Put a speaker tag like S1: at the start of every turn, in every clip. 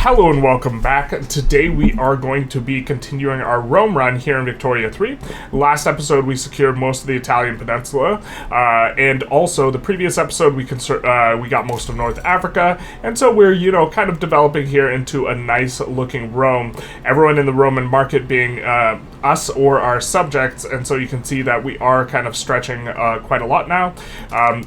S1: Hello and welcome back. Today we are going to be continuing our Rome run here in Victoria 3. Last episode we secured most of the Italian peninsula, and also the previous episode we got most of North Africa, and so we're, kind of developing here into a nice looking Rome. Everyone in the Roman market being us or our subjects, and so you can see that we are kind of stretching quite a lot now.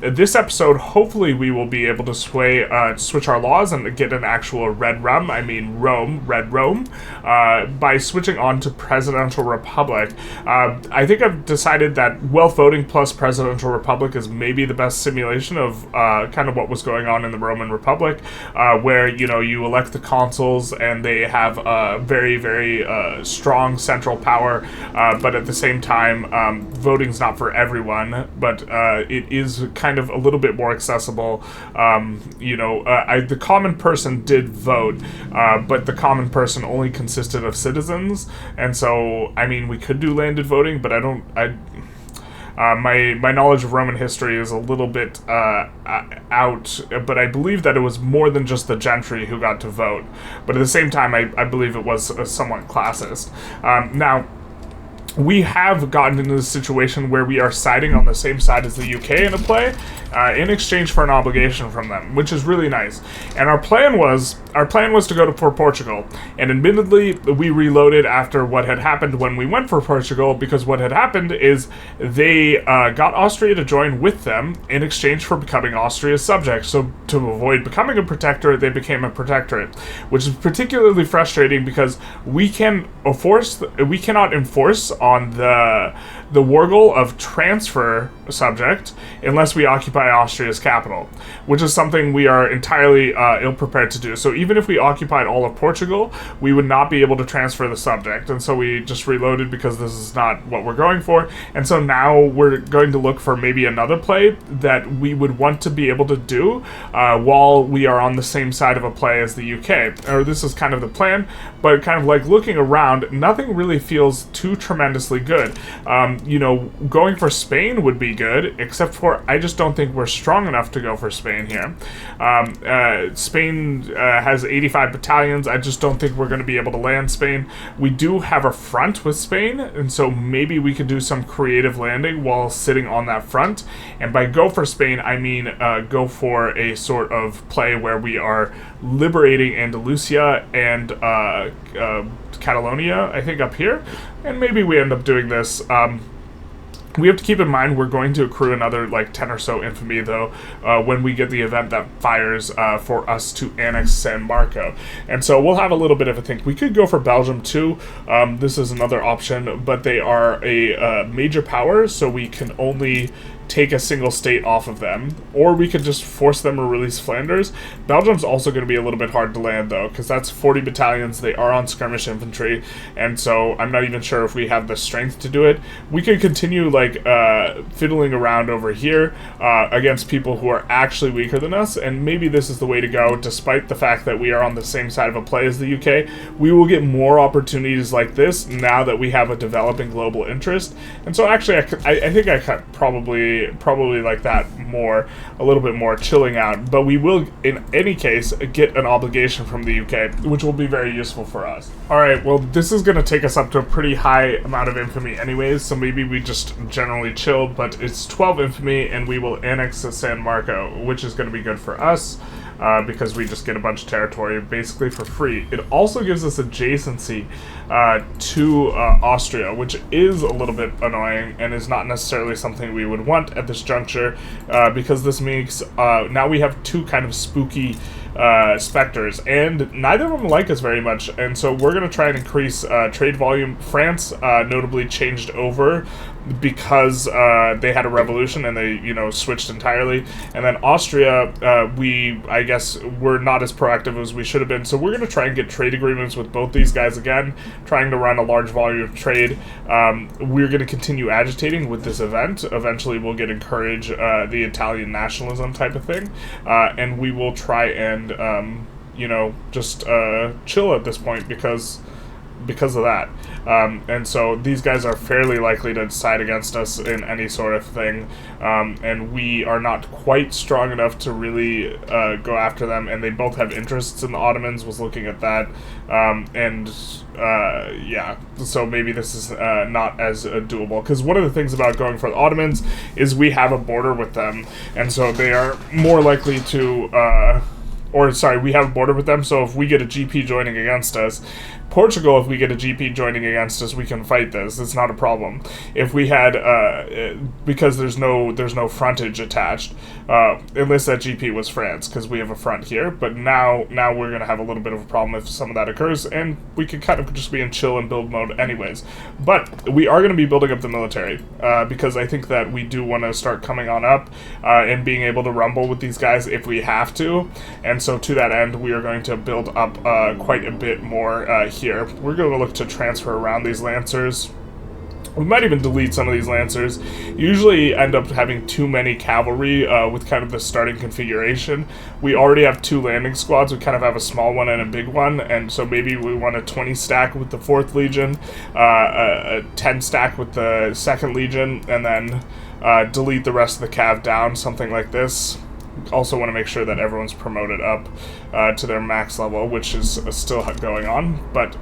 S1: This episode, hopefully we will be able to switch our laws and get an actual red red Rome, by switching on to presidential republic. I think I've decided that wealth voting plus presidential republic is maybe the best simulation of kind of what was going on in the Roman Republic, where, you elect the consuls and they have a very, very strong central power, but at the same time, voting's not for everyone, but it is kind of a little bit more accessible. The common person did vote, but the common person only consisted of citizens, and so, we could do landed voting, but my knowledge of Roman history is a little bit out, but I believe that it was more than just the gentry who got to vote, but at the same time, I believe it was somewhat classist. Now, we have gotten into this situation where we are siding on the same side as the UK in a play, in exchange for an obligation from them, which is really nice. And our plan was to go for Portugal. And admittedly, we reloaded after what had happened when we went for Portugal, because what had happened is they got Austria to join with them in exchange for becoming Austria's subject. So to avoid becoming a protectorate, they became a protectorate, which is particularly frustrating because we cannot enforce on the war goal of transfer subject unless we occupy Austria's capital, which is something we are entirely ill-prepared to do. So even if we occupied all of Portugal, we would not be able to transfer the subject, and so we just reloaded because this is not what we're going for. And so now we're going to look for maybe another play that we would want to be able to do while we are on the same side of a play as the UK. Or this is kind of the plan, but kind of like looking around, nothing really feels too tremendously good. Going for Spain would be good, except for I just don't think we're strong enough to go for Spain here. Spain has 85 battalions. I just don't think we're going to be able to land Spain. We do have a front with Spain, and so maybe we could do some creative landing while sitting on that front. And by go for Spain, I mean go for a sort of play where we are liberating Andalusia and Catalonia, I think, up here. And maybe we end up doing this. We have to keep in mind we're going to accrue another 10 or so infamy, though, when we get the event that fires for us to annex San Marco. And so we'll have a little bit of a think. We could go for Belgium, too. This is another option, but they are a major power, so we can only take a single state off of them, or we could just force them to release Flanders. Belgium's also going to be a little bit hard to land, though, because that's 40 battalions. They are on skirmish infantry, and so I'm not even sure if we have the strength to do it. We could continue fiddling around over here against people who are actually weaker than us, and maybe this is the way to go. Despite the fact that we are on the same side of a play as the UK, we will get more opportunities like this now that we have a developing global interest. And so actually I think I could probably like that more, a little bit more chilling out, but we will in any case get an obligation from the UK, which will be very useful for us. Alright, well, this is going to take us up to a pretty high amount of infamy anyways, so maybe we just generally chill, but it's 12 infamy and we will annex San Marco, which is going to be good for us. Because we just get a bunch of territory basically for free. It also gives us adjacency to Austria, which is a little bit annoying and is not necessarily something we would want at this juncture, because this makes now we have two kind of spooky specters, and neither of them like us very much, and so we're going to try and increase trade volume. France notably changed over because they had a revolution and they switched entirely, and then Austria, I guess we're not as proactive as we should have been, so we're going to try and get trade agreements with both these guys again, trying to run a large volume of trade. We're going to continue agitating with this event. Eventually we'll get encourage the Italian nationalism type of thing, and we will try and just chill at this point, because because of that. And so these guys are fairly likely to side against us in any sort of thing, and we are not quite strong enough to really go after them, and they both have interests in the Ottomans, was looking at that, yeah, so maybe this is not as doable, because one of the things about going for the Ottomans is we have a border with them, and so they are more likely to, we have a border with them, so if we get a GP joining against us, Portugal, if we get a GP joining against us, we can fight this. It's not a problem. If we had, because there's no frontage attached, unless that GP was France, because we have a front here. But now we're gonna have a little bit of a problem if some of that occurs, and we could kind of just be in chill and build mode anyways. But we are gonna be building up the military, because I think that we do want to start coming on up and being able to rumble with these guys if we have to. And so to that end, we are going to build up quite a bit more here. We're going to look to transfer around these Lancers. We might even delete some of these Lancers. Usually end up having too many cavalry with kind of the starting configuration. We already have 2 landing squads. We kind of have a small one and a big one, and so maybe we want a 20 stack with the 4th Legion, a 10 stack with the 2nd Legion, and then delete the rest of the cav down, something like this. Also want to make sure that everyone's promoted up to their max level, which is still going on, but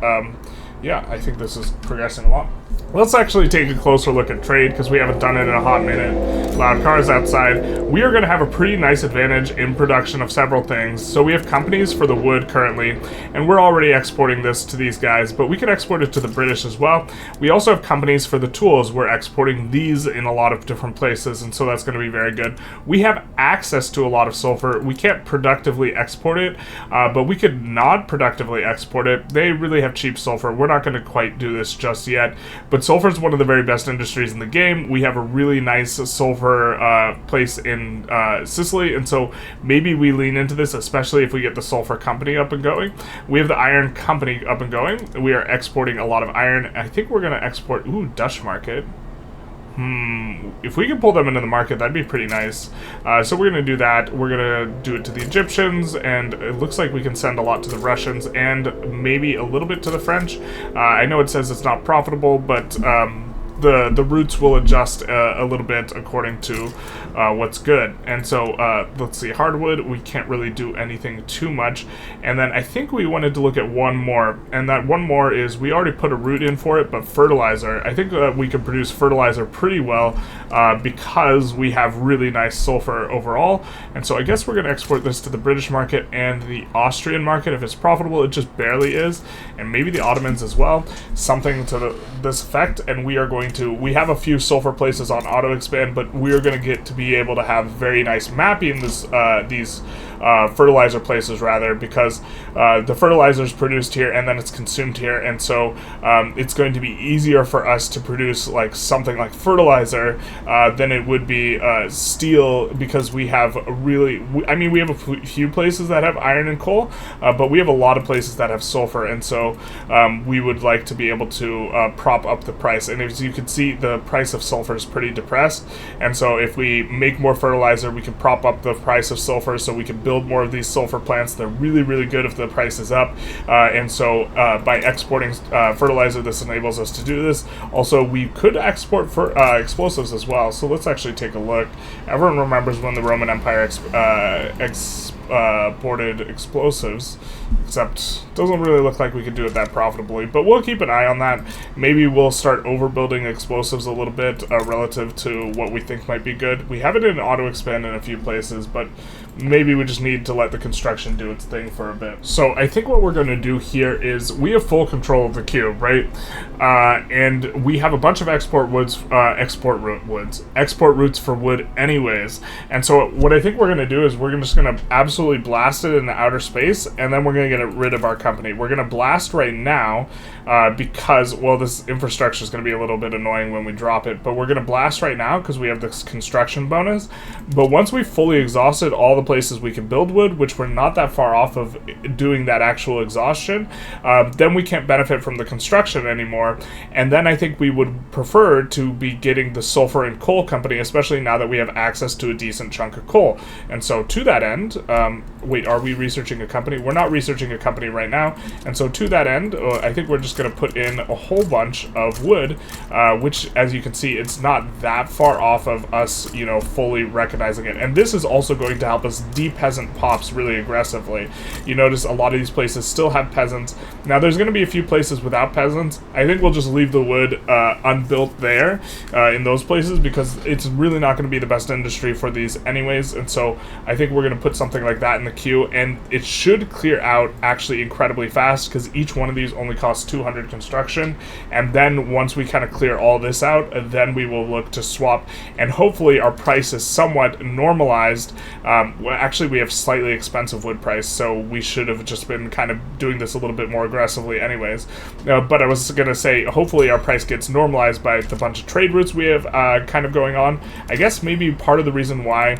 S1: yeah, I think this is progressing a lot. Let's actually take a closer look at trade, because we haven't done it in a hot minute. Loud cars outside. We are going to have a pretty nice advantage in production of several things. So we have companies for the wood currently, and we're already exporting this to these guys, but we can export it to the British as well. We also have companies for the tools. We're exporting these in a lot of different places, and so that's going to be very good. We have access to a lot of sulfur. We can't productively export it, but we could not productively export it. They really have cheap sulfur. We're not going to quite do this just yet, but sulfur is one of the very best industries in the game. We have a really nice sulfur place in Sicily, and so maybe we lean into this, especially if we get the sulfur company up and going. We have the iron company up and going. We are exporting a lot of iron. I think we're going to export, Dutch market. If we can pull them into the market, that'd be pretty nice. So we're going to do that. We're going to do it to the Egyptians, and it looks like we can send a lot to the Russians and maybe a little bit to the French. I know it says it's not profitable, but the routes will adjust a little bit according to what's good. And so let's see, hardwood, we can't really do anything too much. And then I think we wanted to look at one more, and that one more is we already put a route in for it, but fertilizer. I think we can produce fertilizer pretty well because we have really nice sulfur overall. And so I guess we're going to export this to the British market and the Austrian market if it's profitable. It just barely is, and maybe the Ottomans as well, something to this effect. And we are going to, we have a few sulfur places on auto expand, but we're going to get to be able to have very nice mapping these fertilizer places rather, because the fertilizer is produced here and then it's consumed here, and so it's going to be easier for us to produce like something like fertilizer than it would be steel, because we have we have a few places that have iron and coal, but we have a lot of places that have sulfur, and so we would like to be able to prop up the price. And as you can see, the price of sulfur is pretty depressed, and so if we make more fertilizer, we can prop up the price of sulfur, so we can build more of these sulfur plants. They're really, really good if the price is up, and so by exporting fertilizer, this enables us to do this. Also, we could export for explosives as well, so let's actually take a look. Everyone remembers when the Roman Empire exported explosives, except doesn't really look like we could do it that profitably, but we'll keep an eye on that. Maybe we'll start overbuilding explosives a little bit relative to what we think might be good. We have it in auto expand in a few places, but maybe we just need to let the construction do its thing for a bit. So I think what we're going to do here is we have full control of the cube, right? And we have a bunch of export routes for wood anyways. And so what I think we're going to do is we're just going to absolutely blast it in the outer space, and then we're going to get rid of our company. We're going to blast right now because, well, this infrastructure is going to be a little bit annoying when we drop it, but we're going to blast right now because we have this construction bonus. But once we've fully exhausted all the places we can build wood, which we're not that far off of doing that actual exhaustion, then we can't benefit from the construction anymore. And then I think we would prefer to be getting the sulfur and coal company, especially now that we have access to a decent chunk of coal. And so to that end, wait, are we researching a company? We're not researching a company right now. And so to that end, I think we're just going to put in a whole bunch of wood, which, as you can see, it's not that far off of us, you know, fully recognizing it. And this is also going to help us de-peasant pops really aggressively. You notice a lot of these places still have peasants. Now, there's going to be a few places without peasants. I think we'll just leave the wood unbuilt there in those places, because it's really not going to be the best industry for these anyways. And so I think we're going to put something like that in the queue, and it should clear out actually incredibly fast, because each one of these only costs 200 construction. And then once we kind of clear all this out, then we will look to swap, and hopefully our price is somewhat normalized. Well, actually, we have slightly expensive wood price, so we should have just been kind of doing this a little bit more aggressively anyways. But I was going to say, hopefully our price gets normalized by the bunch of trade routes we have kind of going on. I guess maybe part of the reason why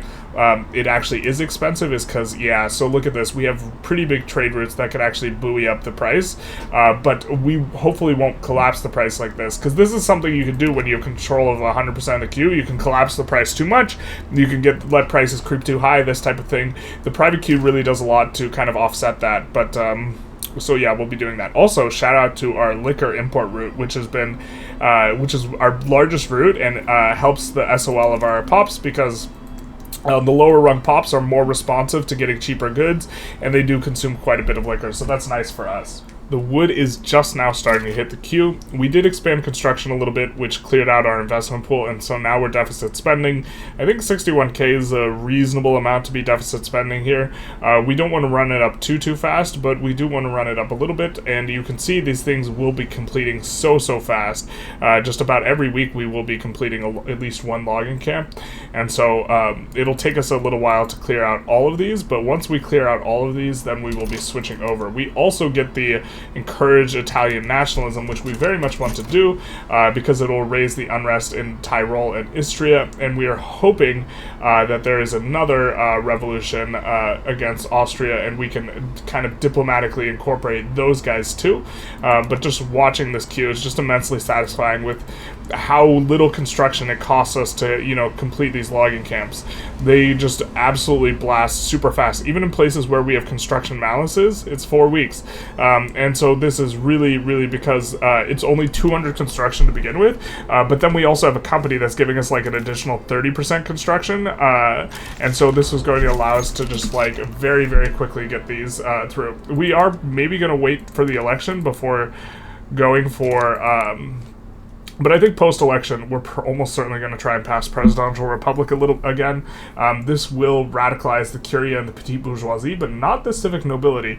S1: it actually is expensive is because, yeah, so look at this. We have pretty big trade routes that could actually buoy up the price, but we hopefully won't collapse the price like this, because this is something you can do when you have control of 100% of the queue. You can collapse the price too much, you can let prices creep too high, this type of thing. The private queue really does a lot to kind of offset that, but so yeah, we'll be doing that. Also, shout out to our liquor import route, which has been, which is our largest route, and helps the SOL of our pops, because the lower rung pops are more responsive to getting cheaper goods, and they do consume quite a bit of liquor, so that's nice for us. The wood is just now starting to hit the queue. We did expand construction a little bit, which cleared out our investment pool, and so now we're deficit spending. I think 61k is a reasonable amount to be deficit spending here. We don't want to run it up too fast, but we do want to run it up a little bit, and you can see these things will be completing so fast. Just about every week we will be completing at least one logging camp, and so it'll take us a little while to clear out all of these, but once we clear out all of these, then we will be switching over. We also get the encourage Italian nationalism, which we very much want to do, because it will raise the unrest in Tyrol and Istria, and we are hoping that there is another revolution against Austria, and we can kind of diplomatically incorporate those guys too. But just watching this queue is just immensely satisfying with how little construction it costs us to, you know, complete these logging camps. They just absolutely blast super fast. Even in places where we have construction malices, it's 4 weeks. And so this is really because it's only 200 construction to begin with, but then we also have a company that's giving us like an additional 30% construction, and so this is going to allow us to just like very quickly get these through. We are maybe going to wait for the election before going for but I think post-election, we're almost certainly going to try and pass presidential republic a little again. This will radicalize the curia and the petite bourgeoisie, but not the civic nobility,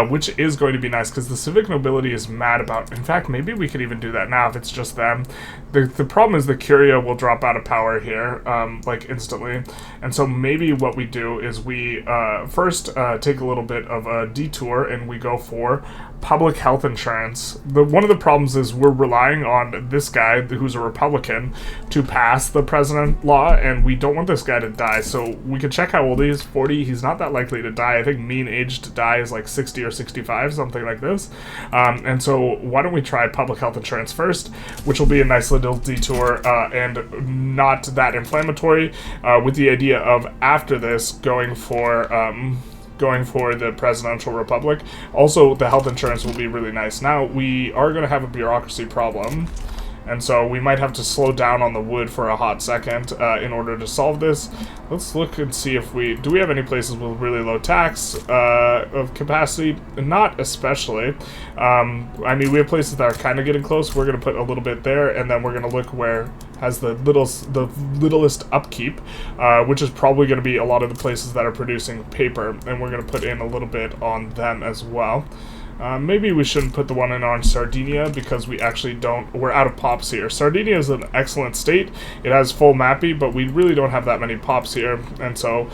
S1: which is going to be nice, because the civic nobility is mad about... In fact, maybe we could even do that now if it's just them. The problem is the curia will drop out of power here, like instantly. And so maybe what we do is we first take a little bit of a detour, and we go for public health insurance. One of the problems is we're relying on this guy, who's a Republican, to pass the president law, and we don't want this guy to die. So we can check how old he is. 40. He's not that likely to die. I think mean age to die is like 60 or 65, something like this. And so why don't we try public health insurance first, which will be a nice little detour and not that inflammatory, with the idea of after this going for the presidential republic. Also, the health insurance will be really nice. Now, we are going to have a bureaucracy problem, and so we might have to slow down on the wood for a hot second in order to solve this. Let's look and see if do we have any places with really low tax of capacity? Not especially. I mean, we have places that are kind of getting close. We're going to put a little bit there, and then we're going to look where has the littlest upkeep, which is probably going to be a lot of the places that are producing paper, and we're going to put in a little bit on them as well. Maybe we shouldn't put the one in on Sardinia, because we actually we're out of pops here. Sardinia is an excellent state. It has full mappy, but we really don't have that many pops here, and so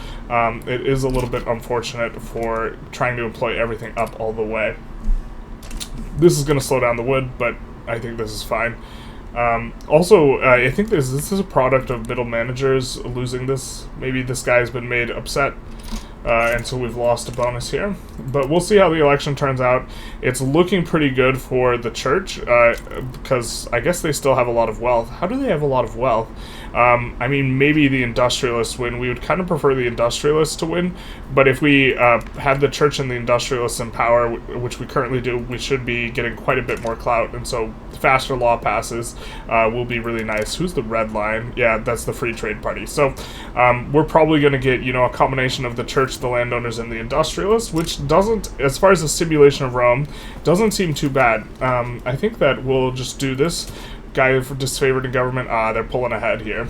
S1: it is a little bit unfortunate for trying to employ everything up all the way. This is going to slow down the wood, but I think this is fine. Also, I think this is a product of middle managers losing this. Maybe this guy has been made upset. and so we've lost a bonus here. But we'll see how the election turns out. It's looking pretty good for the church, because I guess they still have a lot of wealth. How do they have a lot of wealth? I mean, maybe the Industrialists win. We would kind of prefer the Industrialists to win, but if we have the church and the Industrialists in power, which we currently do, we should be getting quite a bit more clout, and so faster law passes will be really nice. Who's the red line? Yeah, that's the Free Trade Party. So we're probably going to get, you know, a combination of the church, the landowners, and the Industrialists, which doesn't, as far as the simulation of Rome, doesn't seem too bad. I think that we'll just do this. Guy disfavored in government. They're pulling ahead here.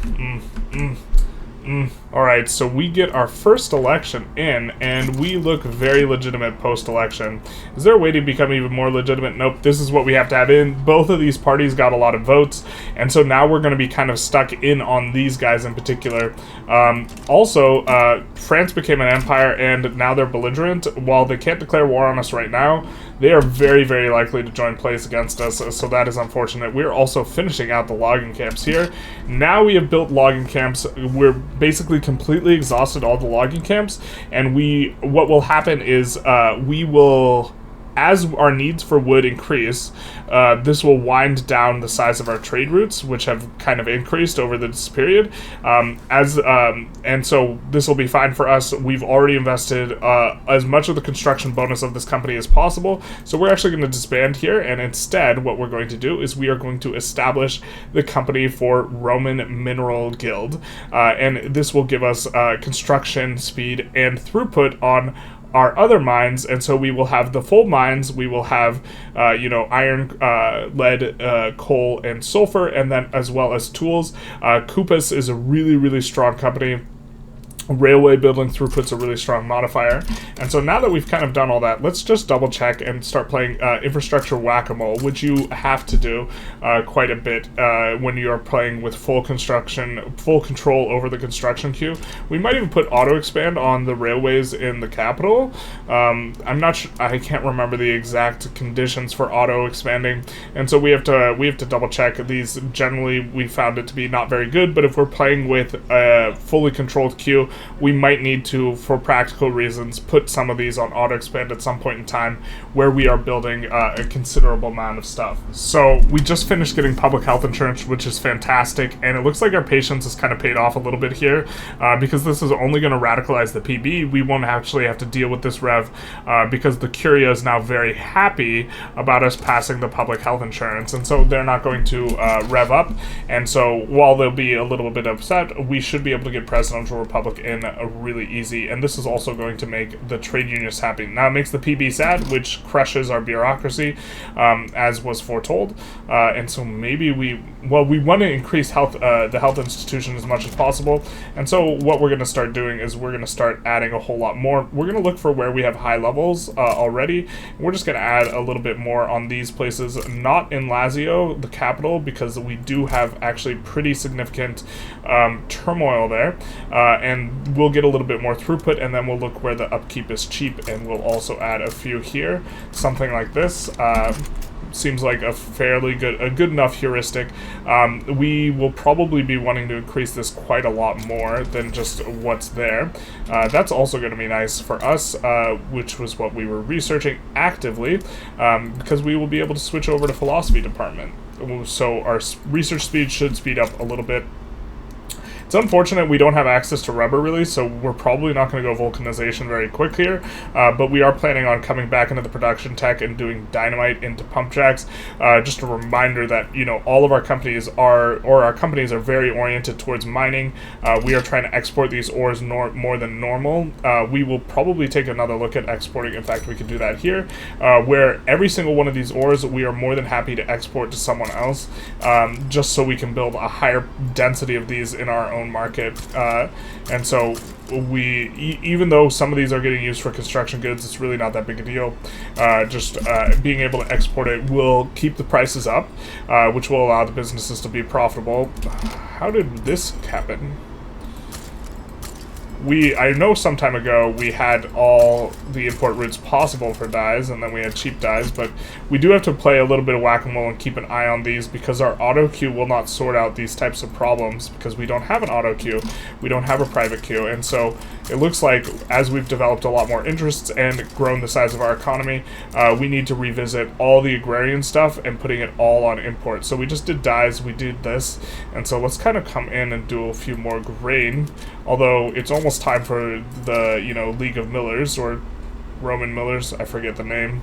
S1: Alright, so we get our first election in, and we look very legitimate post-election. Is there a way to become even more legitimate? Nope, this is what we have to have in. Both of these parties got a lot of votes, and so now we're going to be kind of stuck in on these guys in particular. Also, France became an empire, and now they're belligerent. While they can't declare war on us right now, they are very, very likely to join place against us, so that is unfortunate. We're also finishing out the logging camps here. Now we have built logging camps. We're basically completely exhausted all the logging camps, and what will happen is we will, as our needs for wood increase, this will wind down the size of our trade routes, which have kind of increased over this period. And so this will be fine for us. We've already invested as much of the construction bonus of this company as possible, so we're actually going to disband here, and instead what we're going to do is we are going to establish the company for Roman Mineral Guild, and this will give us construction speed and throughput on our other mines, and so we will have the full mines. We will have, you know, iron, lead, coal, and sulfur, and then as well as tools. Kupas is a really, really strong company. Railway building throughput's a really strong modifier. And so now that we've kind of done all that, let's just double check and start playing infrastructure whack-a-mole, which you have to do quite a bit when you are playing with full control over the construction queue. We might even put auto expand on the railways in the capital. I'm not sure, I can't remember the exact conditions for auto expanding, and so we have to double check these. Generally, we found it to be not very good, but if we're playing with a fully controlled queue, we might need to, for practical reasons, put some of these on auto-expand at some point in time where we are building a considerable amount of stuff. So we just finished getting public health insurance, which is fantastic, and it looks like our patience has kind of paid off a little bit here, because this is only going to radicalize the PB. We won't actually have to deal with this rev, because the Curia is now very happy about us passing the public health insurance, and so they're not going to rev up, and so while they'll be a little bit upset, we should be able to get Presidential Republic in really easy, and this is also going to make the trade unionists happy. Now it makes the PB sad, which crushes our bureaucracy, as was foretold, and so maybe we want to increase the health institution as much as possible, and so what we're going to start doing is we're going to start adding a whole lot more. We're going to look for where we have high levels already. We're just going to add a little bit more on these places, not in Lazio, the capital, because we do have actually pretty significant turmoil there, and we'll get a little bit more throughput, and then we'll look where the upkeep is cheap, and we'll also add a few here, something like this. Seems like a good enough heuristic. We will probably be wanting to increase this quite a lot more than just what's there. That's also going to be nice for us, which was what we were researching actively, because we will be able to switch over to philosophy department. So our research speed should speed up a little bit. It's unfortunate we don't have access to rubber, really, so we're probably not going to go vulcanization very quick here, but we are planning on coming back into the production tech and doing dynamite into pump jacks. Just a reminder that, you know, all of our companies are very oriented towards mining. We are trying to export these ores more than normal. We will probably take another look at exporting. In fact, we could do that here, where every single one of these ores we are more than happy to export to someone else, just so we can build a higher density of these in our own market, and so even though some of these are getting used for construction goods, it's really not that big a deal. Just being able to export it will keep the prices up, which will allow the businesses to be profitable. How did this happen? I know some time ago we had all the import routes possible for dyes, and then we had cheap dyes, but we do have to play a little bit of whack-a-mole and keep an eye on these, because our auto queue will not sort out these types of problems, because we don't have an auto queue, we don't have a private queue, and so it looks like as we've developed a lot more interests and grown the size of our economy, we need to revisit all the agrarian stuff and putting it all on import. So we just did dyes, we did this, and so let's kind of come in and do a few more grain, although it's almost time for the, you know, League of Millers, or Roman Millers, I forget the name.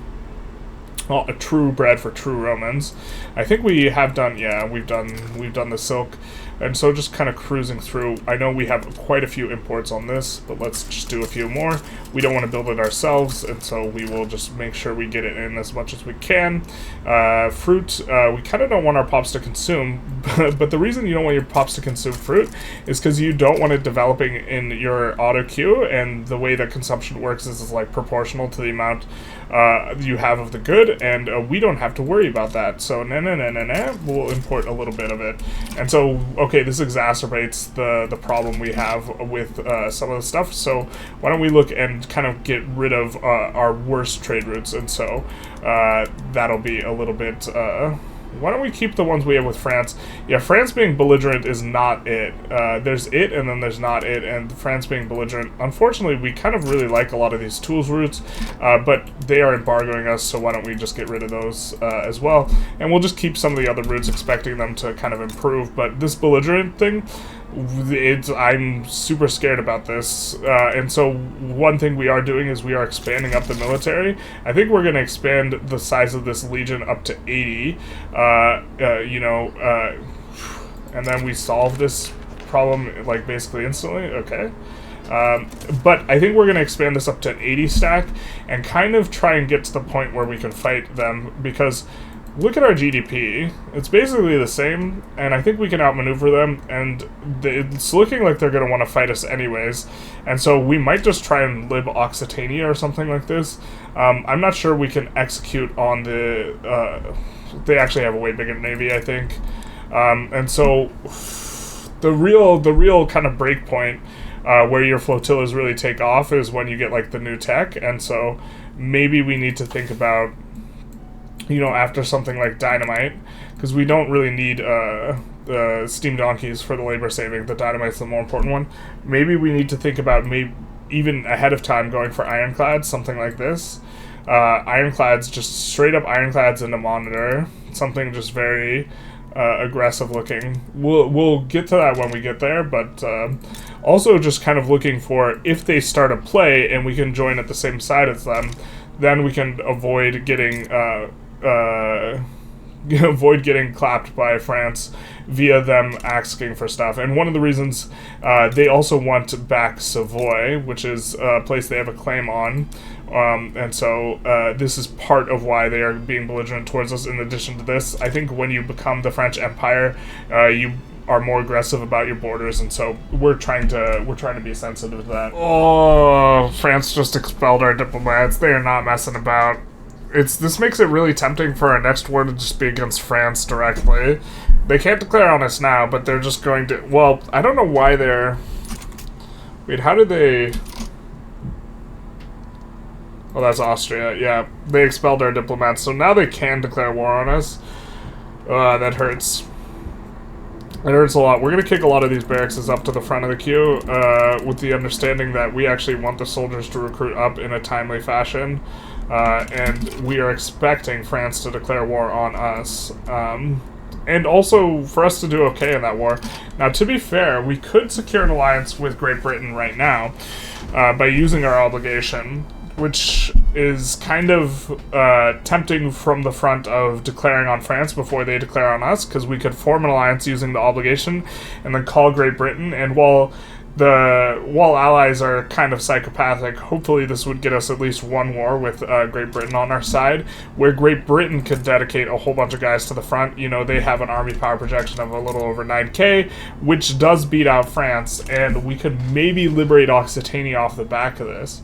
S1: Well, a true bread for true Romans. I think we have done, yeah, we've done the silk, and so just kind of cruising through. I know we have quite a few imports on this, but let's just do a few more. We don't want to build it ourselves, and so we will just make sure we get it in as much as we can. Fruit, we kind of don't want our pops to consume, but the reason you don't want your pops to consume fruit is because you don't want it developing in your auto queue, and the way that consumption works is like proportional to the amount you have of the good, and we don't have to worry about that. So we'll import a little bit of it, and so okay, this exacerbates the problem we have with some of the stuff. So why don't we look and kind of get rid of our worst trade routes, and so that'll be a little bit. Why don't we keep the ones we have with France? Yeah, France being belligerent is not it. There's it, and then there's not it, and France being belligerent. Unfortunately, we kind of really like a lot of these tools routes, but they are embargoing us, so why don't we just get rid of those as well? And we'll just keep some of the other routes, expecting them to kind of improve. But this belligerent thing, I'm super scared about this, and so one thing we are doing is we are expanding up the military. I think we're going to expand the size of this legion up to 80, and then we solve this problem like basically instantly. Okay. But I think we're going to expand this up to an 80 stack and kind of try and get to the point where we can fight them, because look at our GDP. It's basically the same, and I think we can outmaneuver them, and it's looking like they're going to want to fight us anyways, and so we might just try and lib Occitania or something like this. I'm not sure we can execute on the... they actually have a way bigger navy, I think. And so the real kind of break point where your flotillas really take off is when you get like the new tech, and so maybe we need to think about, you know, after something like dynamite, because we don't really need the steam donkeys for the labor saving. The dynamite's the more important one. Maybe we need to think about maybe even ahead of time going for ironclads, something like this. Ironclads, just straight up ironclads into monitor, something just very aggressive looking. We'll get to that when we get there, but also just kind of looking for, if they start a play and we can join at the same side as them, then we can avoid getting clapped by France via them asking for stuff. And one of the reasons they also want back Savoy, which is a place they have a claim on, and so this is part of why they are being belligerent towards us. In addition to this, I think when you become the French Empire, you are more aggressive about your borders, and so we're trying to be sensitive to that. Oh, France just expelled our diplomats. They are not messing about. This makes it really tempting for our next war to just be against France directly. They can't declare on us now, but they're just going to... Well, I don't know why they're... Wait, how did they... Oh, that's Austria. Yeah, they expelled our diplomats, so now they can declare war on us. That hurts. It hurts a lot. We're going to kick a lot of these barracks up to the front of the queue, with the understanding that we actually want the soldiers to recruit up in a timely fashion. And we are expecting France to declare war on us, and also for us to do okay in that war. Now, to be fair, we could secure an alliance with Great Britain right now by using our obligation, which is kind of tempting from the front of declaring on France before they declare on us, because we could form an alliance using the obligation and then call Great Britain, and while allies are kind of psychopathic, hopefully this would get us at least one war with Great Britain on our side, where Great Britain could dedicate a whole bunch of guys to the front. You know, they have an army power projection of a little over 9k, which does beat out France, and we could maybe liberate Occitania off the back of this.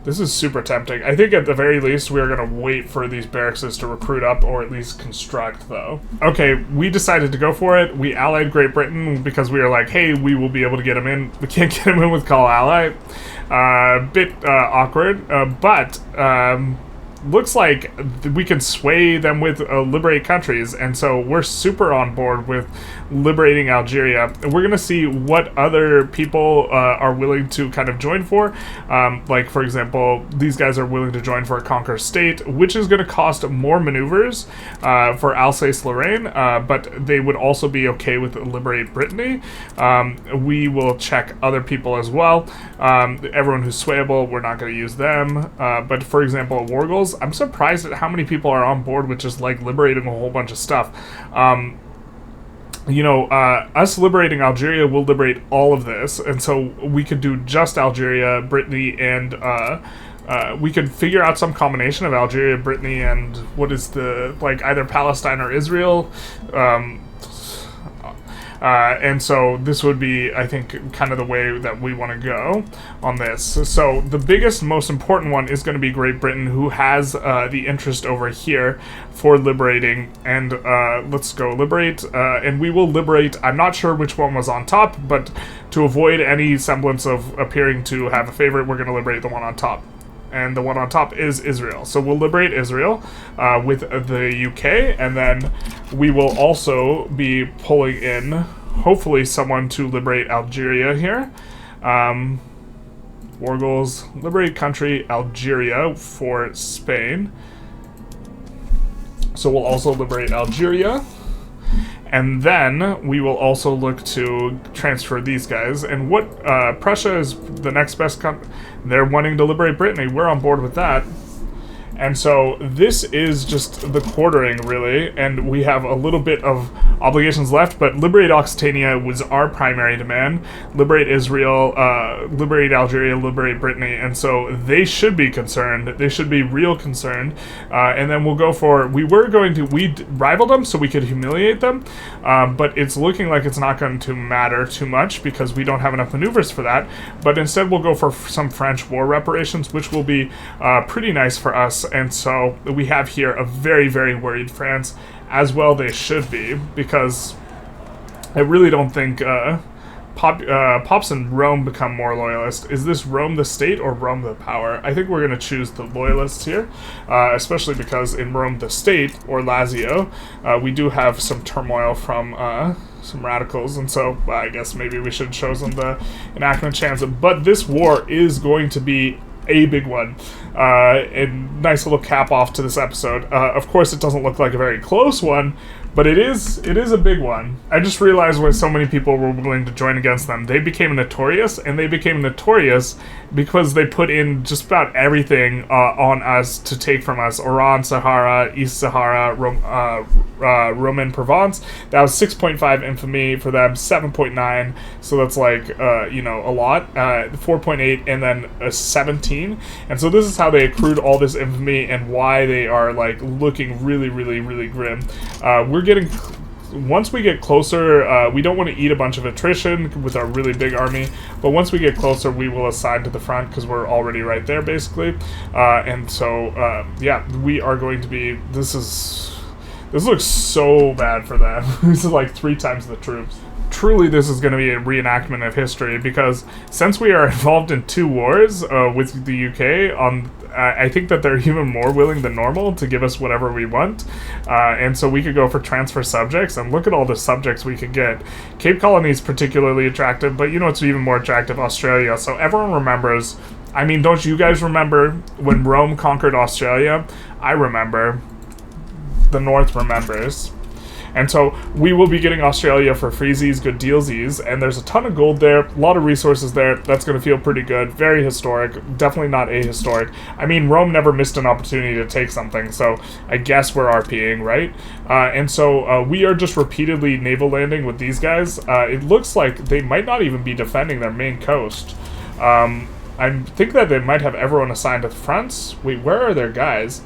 S1: This is super tempting. I think at the very least we're going to wait for these barracks to recruit up, or at least construct, though. Okay, we decided to go for it. We allied Great Britain because we were like, hey, we will be able to get them in. We can't get them in with call ally. Bit awkward, but looks like we can sway them with liberate countries, and so we're super on board with liberating Algeria. We're gonna see what other people are willing to kind of join for. Like, for example, these guys are willing to join for a conquer state, which is going to cost more maneuvers for Alsace-Lorraine, but they would also be okay with liberate Brittany. We will check other people as well. Everyone who's swayable, we're not going to use them. But for example, War Goals, I'm surprised at how many people are on board with just like liberating a whole bunch of stuff. You know, us liberating Algeria will liberate all of this, and so we could do just Algeria, Brittany, and we could figure out some combination of Algeria, Brittany, and what is the, like, either Palestine or Israel. And so this would be, I think, kind of the way that we want to go on this. So the biggest, most important one is going to be Great Britain, who has the interest over here for liberating. And let's go liberate. And we will liberate. I'm not sure which one was on top, but to avoid any semblance of appearing to have a favorite, we're going to liberate the one on top. And the one on top is Israel. So we'll liberate Israel with the UK, and then we will also be pulling in, hopefully, someone to liberate Algeria here. War Goals, liberate country, Algeria for Spain. So we'll also liberate Algeria. And then we will also look to transfer these guys. And what Prussia is the next best country. They're wanting to liberate Brittany. We're on board with that. And so this is just the quartering, really, and we have a little bit of obligations left, but liberate Occitania was our primary demand. Liberate Israel, liberate Algeria, liberate Brittany, and so they should be concerned. They should be real concerned. And then we'll go for, we rivaled them so we could humiliate them, but it's looking like it's not going to matter too much because we don't have enough maneuvers for that. But instead we'll go for some French war reparations, which will be pretty nice for us. And so we have here a very, very worried France, as well they should be, because I really don't think Pops in Rome become more loyalist. Is this Rome the state or Rome the power? I think we're going to choose the loyalists here, especially because in Rome the state, or Lazio, we do have some turmoil from some radicals, and so I guess maybe we should have chosen the enactment chance. But this war is going to be a big one. And nice little cap off to this episode. Of course, it doesn't look like a very close one, but it is a big one. I just realized why so many people were willing to join against them. They became notorious, and they became notorious because they put in just about everything on us to take from us. Oran, Sahara, East Sahara, Roman Provence. That was 6.5 infamy for them, 7.9. So that's like, a lot. 4.8 and then a 17. And so this is how they accrued all this infamy and why they are like looking really, really, really grim. Once we get closer, we don't want to eat a bunch of attrition with our really big army, but once we get closer, we will assign to the front because we're already right there, basically. And so, we are going to be, this looks so bad for them. This is like 3 times the troops. Truly, this is going to be a reenactment of history, because since we are involved in 2 wars with the UK, I think that they're even more willing than normal to give us whatever we want. And so we could go for transfer subjects, and look at all the subjects we could get. Cape Colony is particularly attractive, but you know it's even more attractive, Australia. So everyone remembers, I mean, don't you guys remember when Rome conquered Australia? I remember. The North remembers. And so we will be getting Australia for freezies, good dealsies, and there's a ton of gold there, a lot of resources there. That's going to feel pretty good, very historic, definitely not ahistoric. I mean, Rome never missed an opportunity to take something, so I guess we're RPing, right? And so we are just repeatedly naval landing with these guys. It looks like they might not even be defending their main coast. I think that they might have everyone assigned to the fronts. Wait, where are their guys?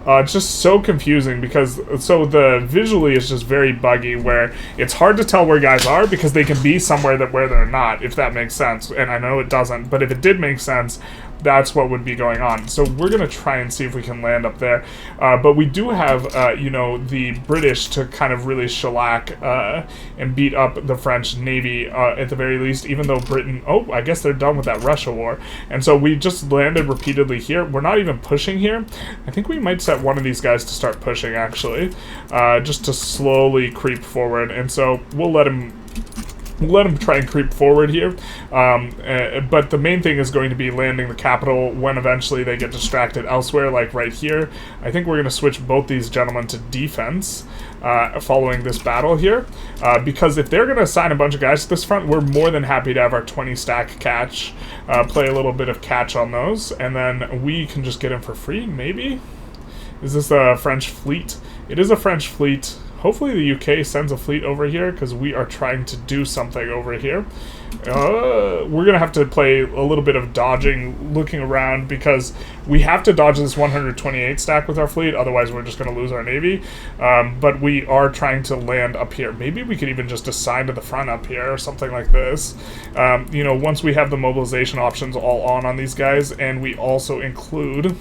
S1: It's just so confusing because, so the visually is just very buggy, where it's hard to tell where guys are because they can be somewhere where they're not, if that makes sense. And I know it doesn't, but if it did make sense, that's what would be going on. So we're going to try and see if we can land up there. But we do have, you know, the British to kind of really shellac and beat up the French Navy at the very least, even though Britain... Oh, I guess they're done with that Russia war. And so we just landed repeatedly here. We're not even pushing here. I think we might set one of these guys to start pushing, actually, just to slowly creep forward. And so we'll let him try and creep forward here, but the main thing is going to be landing the capital when eventually they get distracted elsewhere, like right here. I think we're going to switch both these gentlemen to defense following this battle here, because if they're going to assign a bunch of guys to this front, we're more than happy to have our 20 stack catch, play a little bit of catch on those, and then we can just get in for free, maybe? Is this a French fleet? It is a French fleet. Hopefully the UK sends a fleet over here, because we are trying to do something over here. We're going to have to play a little bit of dodging, looking around, because we have to dodge this 128 stack with our fleet, otherwise we're just going to lose our navy. But we are trying to land up here. Maybe we could even just assign to the front up here, or something like this. You know, once we have the mobilization options all on these guys, and we also include...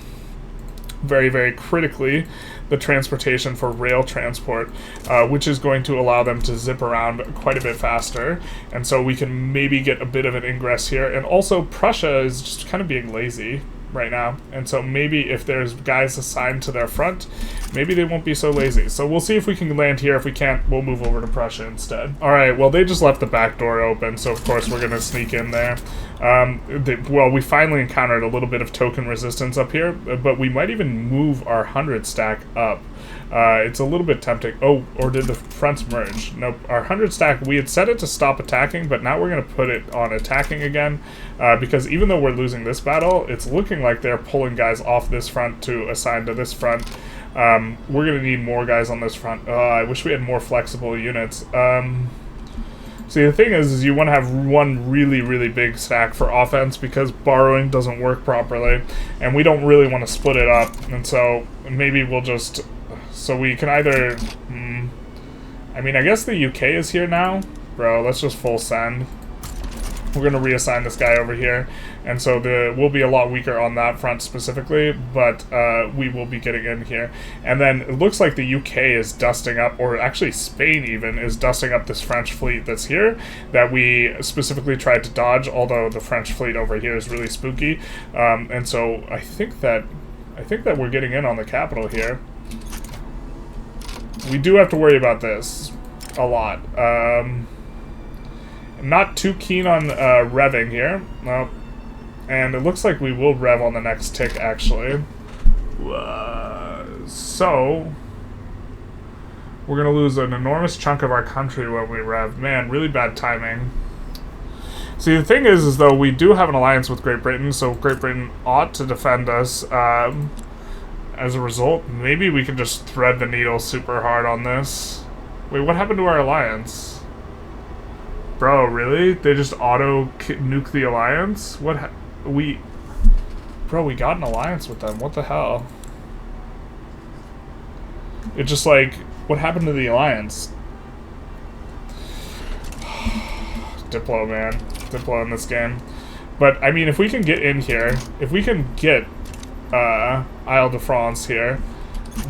S1: very, very critically, the transportation for rail transport, which is going to allow them to zip around quite a bit faster, and so we can maybe get a bit of an ingress here. And also, Prussia is just kind of being lazy right now, and so maybe if there's guys assigned to their front, maybe they won't be so lazy. So we'll see if we can land here. If we can't, we'll move over to Prussia instead. Alright, well, they just left the back door open, so of course we're gonna sneak in there. Well, we finally encountered a little bit of token resistance up here, but we might even move our 100 stack up. It's a little bit tempting. Oh, or did the fronts merge? Nope. Our 100 stack, we had set it to stop attacking, but now we're going to put it on attacking again, because even though we're losing this battle, it's looking like they're pulling guys off this front to assign to this front. We're going to need more guys on this front. I wish we had more flexible units. See, the thing is you want to have one really, really big stack for offense, because borrowing doesn't work properly, and we don't really want to split it up, and so maybe we'll just... So we can either... I mean, I guess the UK is here now. Bro, let's just full send. We're going to reassign this guy over here, and so we'll be a lot weaker on that front specifically, but we will be getting in here. And then it looks like the UK is dusting up, or actually Spain even, is dusting up this French fleet that's here, that we specifically tried to dodge, although the French fleet over here is really spooky. And so I think that we're getting in on the capital here. We do have to worry about this a lot. Not too keen on revving here. Nope. And it looks like we will rev on the next tick, actually. So, we're going to lose an enormous chunk of our country when we rev. Man, really bad timing. See, the thing is though, we do have an alliance with Great Britain, so Great Britain ought to defend us. As a result, maybe we can just thread the needle super hard on this. Wait, what happened to our alliance? Bro, really? They just auto-nuke the alliance? What Bro, we got an alliance with them. What the hell? It's just like, what happened to the alliance? Diplo, man. Diplo in this game. But, I mean, if we can get in here, if we can get Isle de France here,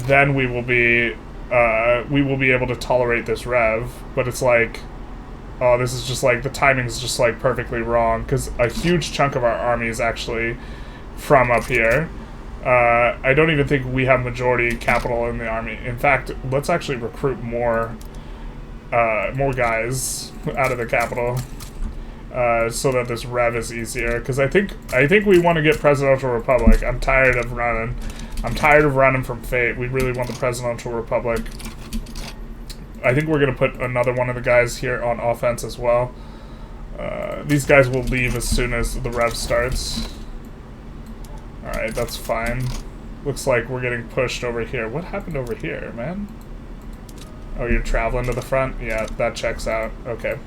S1: then we will be able to tolerate this rev. But it's like, oh, this is just like, the timing's just like perfectly wrong, because a huge chunk of our army is actually from up here. I don't even think we have majority capital in the army. In fact, let's actually recruit more guys out of the capital, so that this rev is easier. Because I think we want to get presidential republic. I'm tired of running. I'm tired of running from fate. We really want the presidential republic. I think we're going to put another one of the guys here on offense as well. These guys will leave as soon as the rev starts. Alright, that's fine. Looks like we're getting pushed over here. What happened over here, man? Oh, you're traveling to the front? Yeah, that checks out. Okay.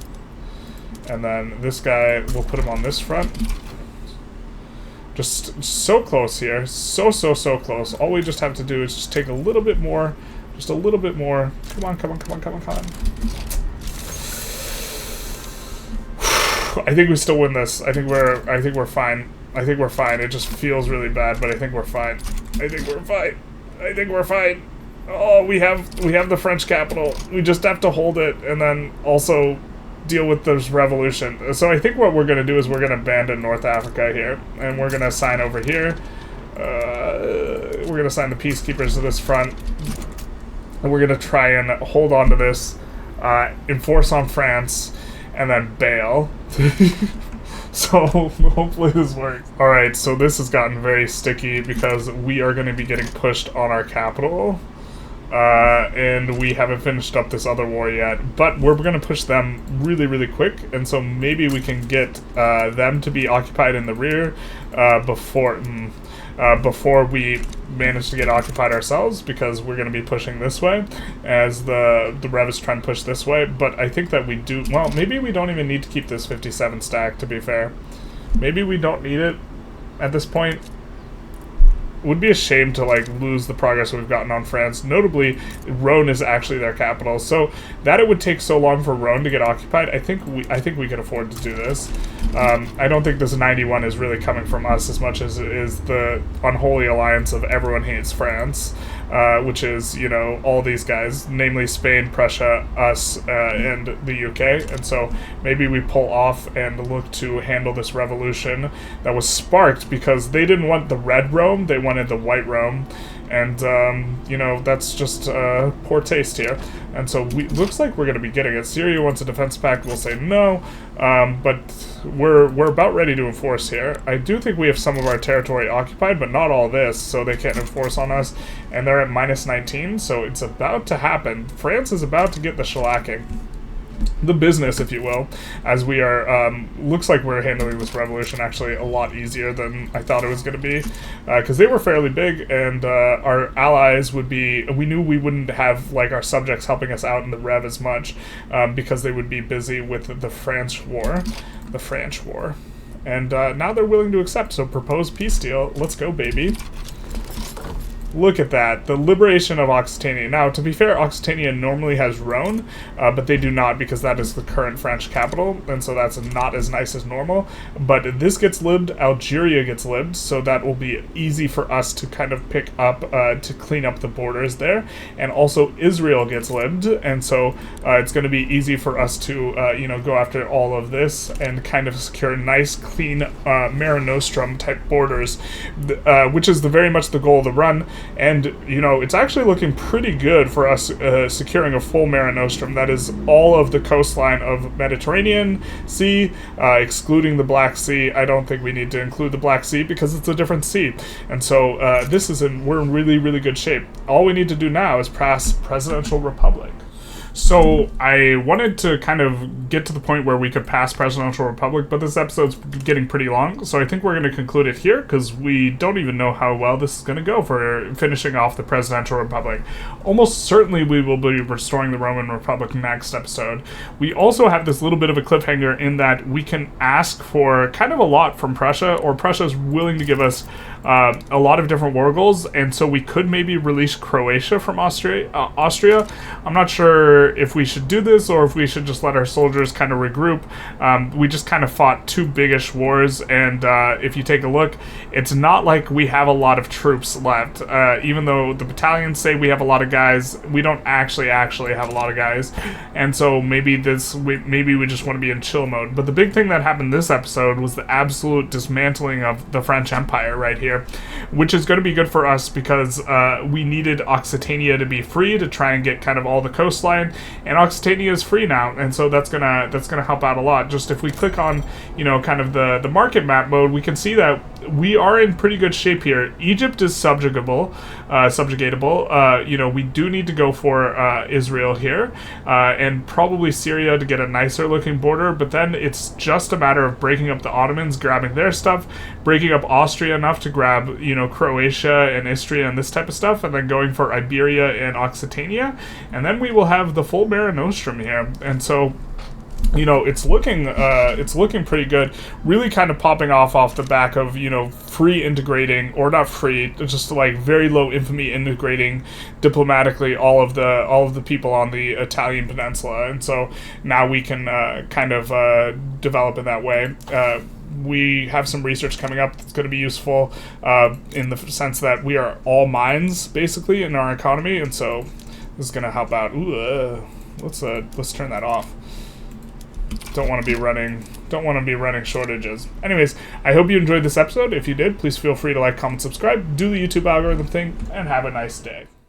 S1: And then this guy, we'll put him on this front. Just so close here. So close. All we just have to do is just take a little bit more. Just a little bit more. Come on. I think we still win this. I think we're fine. I think we're fine. It just feels really bad, but I think we're fine. I think we're fine. I think we're fine. Oh, we have the French capital. We just have to hold it and then also deal with this revolution. So I think what we're going to do is we're going to abandon North Africa here, and we're going to assign over here. We're going to assign the peacekeepers to this front, and we're going to try and hold on to this, enforce on France, and then bail. So hopefully this works. Alright, so this has gotten very sticky because we are going to be getting pushed on our capital. And we haven't finished up this other war yet, but we're going to push them really, really quick, and so maybe we can get them to be occupied in the rear before we manage to get occupied ourselves, because we're going to be pushing this way as the Rev is trying to push this way. But I think that we do, well, maybe we don't even need to keep this 57 stack, to be fair. Maybe we don't need it at this point. Would be a shame to like lose the progress we've gotten on France. Notably, Rhone is actually their capital, so that it would take so long for Rhone to get occupied, I think we can afford to do this. I don't think this 91 is really coming from us as much as it is the unholy alliance of everyone hates France, which is, you know, all these guys, namely Spain, Prussia, us, and the UK. And so maybe we pull off and look to handle this revolution that was sparked because they didn't want the red Rome, they wanted the white Rome. And, you know, that's just poor taste here. And so looks like we're going to be getting it. Syria wants a defense pact, we'll say no, but we're about ready to enforce here. I do think we have some of our territory occupied, but not all this, so they can't enforce on us. And they're at minus 19, so it's about to happen. France is about to get the shellacking. The business, if you will, as we are, looks like we're handling this revolution actually a lot easier than I thought it was going to be, because they were fairly big, and our allies would be, we knew we wouldn't have, like, our subjects helping us out in the Rev as much, because they would be busy with the French war, and now they're willing to accept, so propose peace deal, let's go, baby. Look at that, the liberation of Occitania. Now, to be fair, Occitania normally has Rhone, but they do not because that is the current French capital, and so that's not as nice as normal. But this gets libbed, Algeria gets libbed, so that will be easy for us to kind of pick up, to clean up the borders there. And also Israel gets libbed, and so it's going to be easy for us to, you know, go after all of this and kind of secure nice, clean Mare Nostrum type borders, which is very much the goal of the run. And, you know, it's actually looking pretty good for us securing a full Mare Nostrum. That is all of the coastline of Mediterranean Sea, excluding the Black Sea. I don't think we need to include the Black Sea because it's a different sea. And so we're in really, really good shape. All we need to do now is pass Presidential Republic. So I wanted to kind of get to the point where we could pass Presidential Republic, but this episode's getting pretty long, so I think we're going to conclude it here, because we don't even know how well this is going to go for finishing off the Presidential Republic. Almost certainly we will be restoring the Roman Republic next episode. We also have this little bit of a cliffhanger in that we can ask for kind of a lot from Prussia, or Prussia's willing to give us a lot of different war goals, and so we could maybe release Croatia from Austria. I'm not sure if we should do this or if we should just let our soldiers kind of regroup. We just kind of fought two biggish wars, and if you take a look, it's not like we have a lot of troops left. Even though the battalions say we have a lot of guys, we don't actually have a lot of guys, and so maybe we just want to be in chill mode. But the big thing that happened this episode was the absolute dismantling of the French Empire right here, which is going to be good for us because we needed Occitania to be free to try and get kind of all the coastline, and Occitania is free now, and so that's gonna help out a lot. Just if we click on, you know, kind of the market map mode, we can see that we are in pretty good shape here. Egypt is subjugatable. You know, we do need to go for Israel here, and probably Syria to get a nicer looking border, but then it's just a matter of breaking up the Ottomans, grabbing their stuff, breaking up Austria enough to grab, you know, Croatia and Istria and this type of stuff, and then going for Iberia and Occitania, and then we will have the full Mare Nostrum here. And so, you know, it's looking pretty good, really kind of popping off the back of, you know, free integrating, or not free, just like very low infamy integrating diplomatically all of the people on the Italian peninsula. And so now we can kind of develop in that way. we have some research coming up that's going to be useful in the sense that we are all minds basically in our economy, and so this is going to help out. Ooh, let's turn that off. Don't want to be running shortages. Anyways, I hope you enjoyed this episode. If you did, please feel free to like, comment, subscribe, do the YouTube algorithm thing, and have a nice day.